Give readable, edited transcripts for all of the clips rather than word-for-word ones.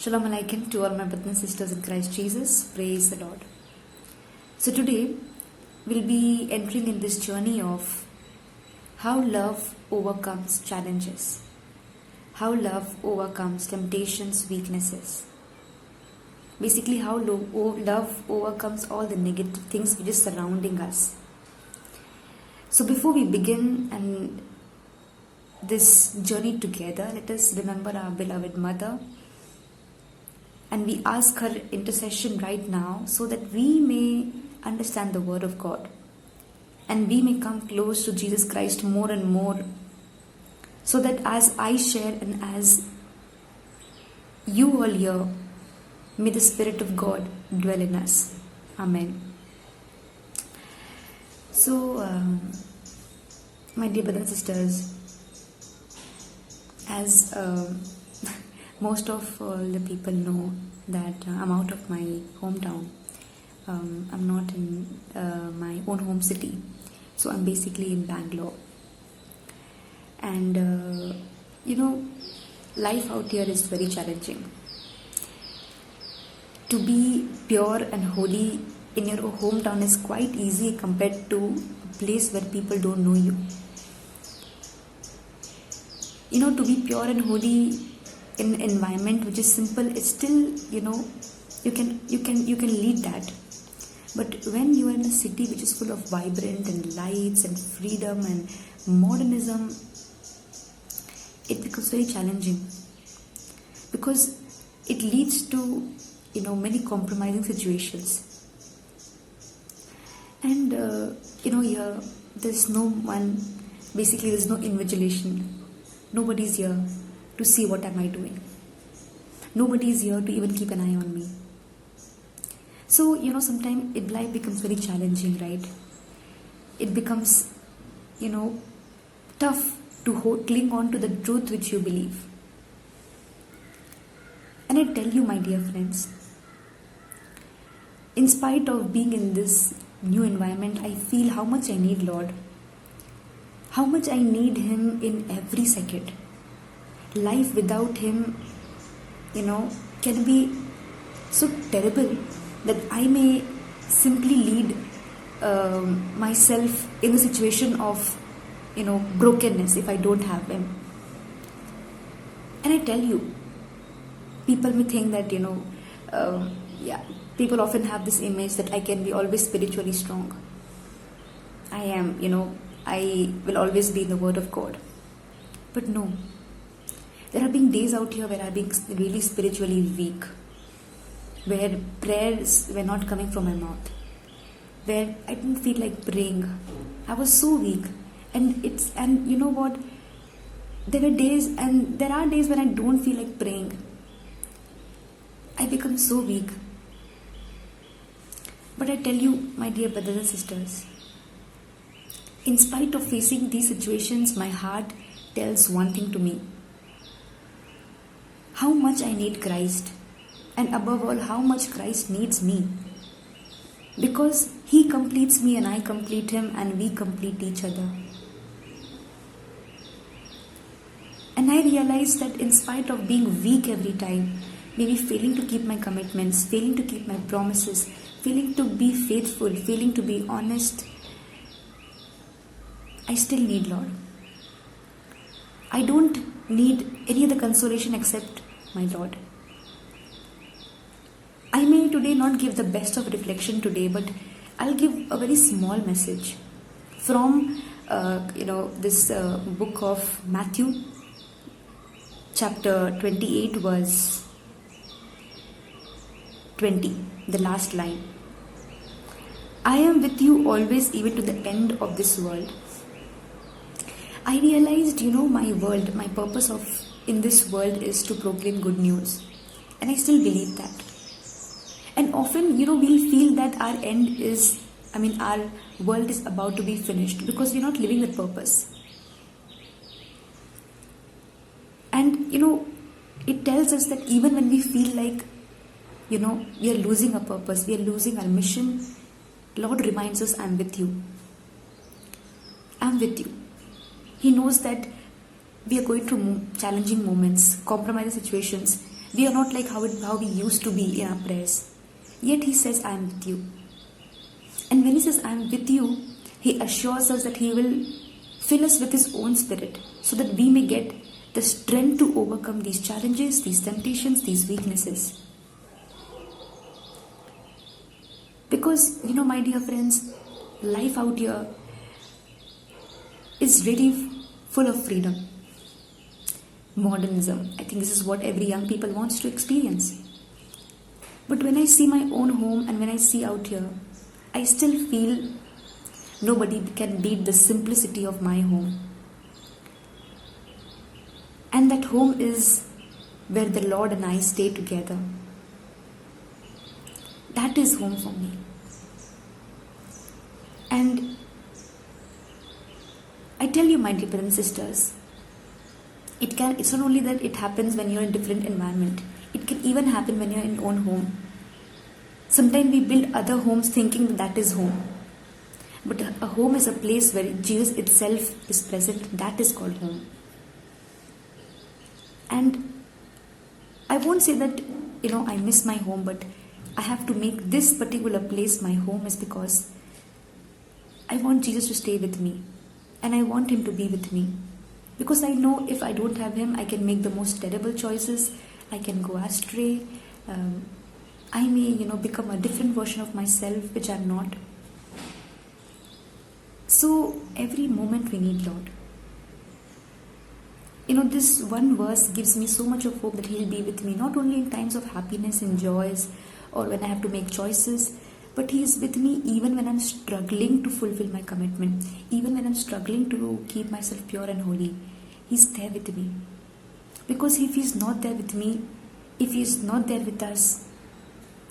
Shalom Alaikum to all my brothers and sisters in Christ Jesus. Praise the Lord. So today we'll be entering in this journey of how love overcomes challenges, how love overcomes temptations, weaknesses. Basically, how love overcomes all the negative things which is surrounding us. So before we begin and this journey together, let us remember our beloved mother. And we ask her intercession right now so that we may understand the word of God and we may come close to Jesus Christ more and more, so that as I share and as you all hear, may the Spirit of God dwell in us. Amen. So, my dear brothers and sisters, as most of the people know that I'm out of my hometown. I'm not in my own home city. So I'm basically in Bangalore. And, life out here is very challenging. To be pure and holy in your hometown is quite easy compared to a place where people don't know you. To be pure and holy in an environment which is simple, it's still, you can lead that. But when you are in a city which is full of vibrant and lights and freedom and modernism, it becomes very challenging, because it leads to many compromising situations. And here there's no one, basically there's no invigilation. Nobody's here to see what am I doing. Nobody is here to even keep an eye on me. So, sometimes life becomes very challenging, right? It becomes, tough to cling on to the truth which you believe. And I tell you, my dear friends, in spite of being in this new environment, I feel how much I need Lord. How much I need Him in every second. Life without Him, can be so terrible that I may simply lead myself in a situation of, brokenness if I don't have Him. And I tell you, people may think that, people often have this image that I can be always spiritually strong. I am, I will always be in the Word of God. But no. There have been days out here where I've been really spiritually weak, where prayers were not coming from my mouth, where I didn't feel like praying. I was so weak. And you know what? There were days, and there are days when I don't feel like praying. I become so weak. But I tell you, my dear brothers and sisters, in spite of facing these situations, my heart tells one thing to me: how much I need Christ, and above all, how much Christ needs me. Because He completes me and I complete Him, and we complete each other. And I realize that in spite of being weak every time, maybe failing to keep my commitments, failing to keep my promises, failing to be faithful, failing to be honest, I still need Lord. I don't need any other consolation except my Lord. I may today not give the best of reflection today, but I'll give a very small message from this book of Matthew, chapter 28, verse 20, the last line. I am with you always, even to the end of this world. I realized, my purpose in this world is to proclaim good news. And I still believe that. And often, we'll feel that our our world is about to be finished because we're not living with purpose. And, it tells us that even when we feel like, we are losing our purpose, we are losing our mission, Lord reminds us, I'm with you. I'm with you. He knows that we are going through challenging moments, compromising situations, We are not like how we used to be in our prayers. Yet He says, I am with you. And when He says, I am with you, He assures us that He will fill us with His own Spirit so that we may get the strength to overcome these challenges, these temptations, these weaknesses. Because, my dear friends, life out here is really full of freedom. Modernism, I think this is what every young people wants to experience. But when I see my own home and when I see out here, I still feel nobody can beat the simplicity of my home. And that home is where the Lord and I stay together. That is home for me. And I tell you, my dear brothers and sisters, it's not only that it happens when you're in a different environment. It can even happen when you're in your own home. Sometimes we build other homes thinking that is home. But a home is a place where Jesus itself is present. That is called home. And I won't say that, I miss my home, but I have to make this particular place my home is because I want Jesus to stay with me. And I want Him to be with me. Because I know if I don't have Him, I can make the most terrible choices. I can go astray. I may, become a different version of myself, which I'm not. So, every moment we need Lord. This one verse gives me so much of hope that He'll be with me, not only in times of happiness and joys or when I have to make choices, but He is with me even when I'm struggling to fulfill my commitment, even when I'm struggling to keep myself pure and holy. He's there with me. Because if He's not there with me, if He's not there with us,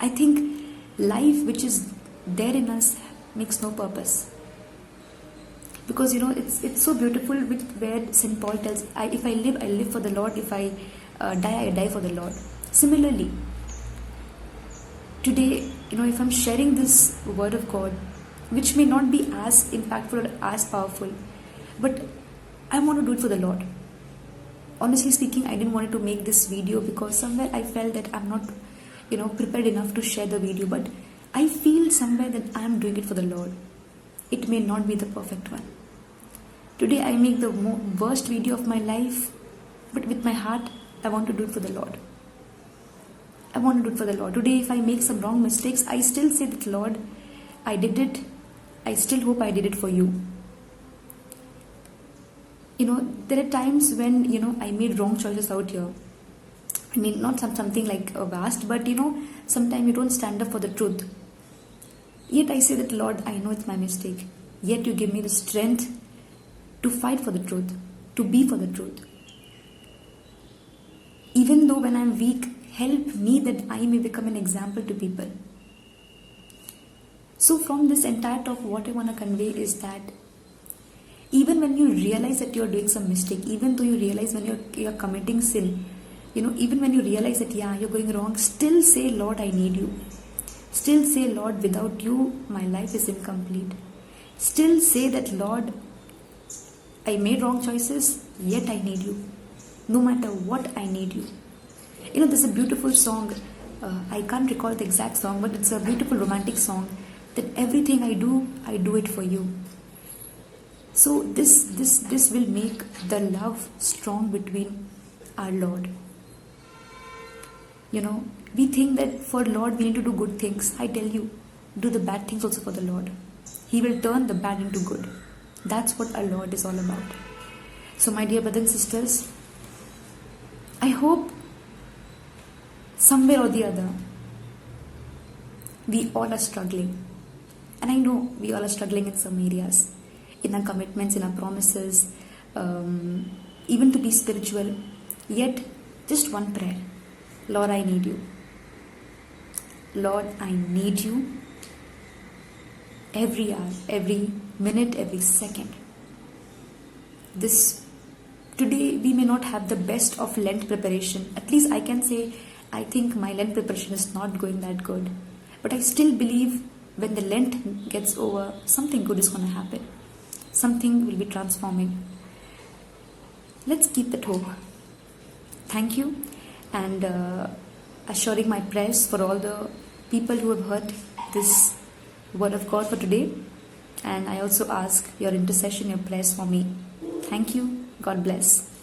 I think life which is there in us makes no purpose. Because it's so beautiful where St. Paul tells, if I live for the Lord. If I die for the Lord. Similarly, today, if I'm sharing this word of God, which may not be as impactful or as powerful, but I want to do it for the Lord. Honestly speaking, I didn't want to make this video because somewhere I felt that I'm not, prepared enough to share the video, but I feel somewhere that I'm doing it for the Lord. It may not be the perfect one. Today I make the worst video of my life, but with my heart, I want to do it for the Lord. I want to do it for the Lord. Today, if I make some wrong mistakes, I still say that, Lord, I did it. I still hope I did it for you. There are times when, I made wrong choices out here. I mean, not something like a vast, but, sometimes you don't stand up for the truth. Yet I say that, Lord, I know it's my mistake. Yet you give me the strength to fight for the truth, to be for the truth. Even though when I'm weak, help me that I may become an example to people. So from this entire talk, what I want to convey is that even when you realize that you're doing some mistake, even though you realize when you're committing sin, even when you realize that, you're going wrong, still say, Lord, I need you. Still say, Lord, without you, my life is incomplete. Still say that, Lord, I made wrong choices, yet I need you. No matter what, I need you. There's a beautiful song, I can't recall the exact song, but it's a beautiful romantic song, that everything I do it for you. So this will make the love strong between our Lord. We think that for Lord we need to do good things. I tell you, do the bad things also for the Lord. He will turn the bad into good. That's what our Lord is all about. So my dear brothers and sisters, I hope somewhere or the other, we all are struggling. And I know we all are struggling in some areas, in our commitments, in our promises, even to be spiritual. Yet, just one prayer. Lord, I need you. Lord, I need you every hour, every minute, every second. Today we may not have the best of Lent preparation. At least I can say, I think my Lent preparation is not going that good. But I still believe when the Lent gets over, something good is going to happen. Something will be transforming. Let's keep that hope. Thank you. and assuring my prayers for all the people who have heard this word of God for today. And I also ask your intercession, your prayers for me. Thank you. God bless.